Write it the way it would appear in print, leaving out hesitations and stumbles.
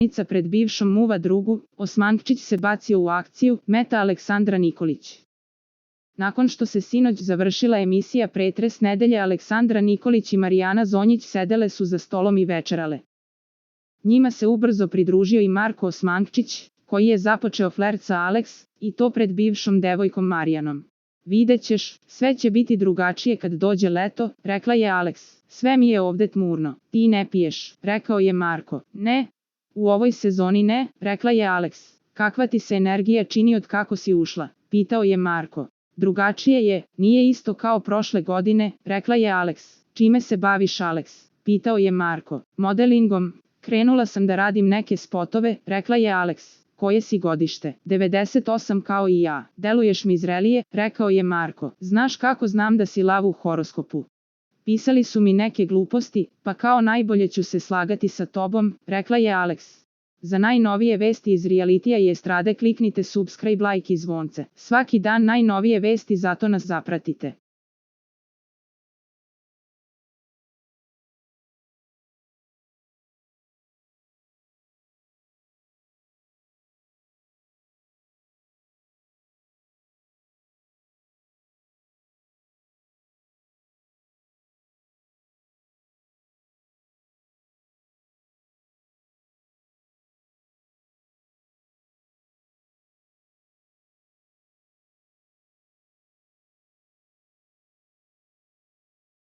Danica pred bivšom muva drugu, Osmančić se bacio u akciju, meta Aleksandra Nikolić. Nakon što se sinoć završila emisija Pretres nedelje, Aleksandra Nikolić i Marijana Zonjić sedele su za stolom i večerale. Njima se ubrzo pridružio i Marko Osmančić, koji je započeo flert sa Aleks, i to pred bivšom devojkom Marijanom. Vidjet ćeš, sve će biti drugačije kad dođe leto, rekla je Aleks. Sve mi je ovde tmurno. Ti ne piješ, rekao je Marko. Ne, u ovoj sezoni ne, rekla je Aleks. Kakva ti se energija čini od kako si ušla, pitao je Marko. Drugačije je, nije isto kao prošle godine, rekla je Aleks. Čime se baviš, Aleks, pitao je Marko. Modelingom, krenula sam da radim neke spotove, rekla je Aleks. Koje si godište? 98 kao i ja. Deluješ mi zrelije, rekao je Marko. Znaš kako znam da si lav u horoskopu? Pisali su mi neke gluposti, pa kao najbolje ću se slagati sa tobom, rekla je Aleks. Za najnovije vesti iz realitija i estrade kliknite subscribe, like i zvonce. Svaki dan najnovije vesti, zato nas zapratite.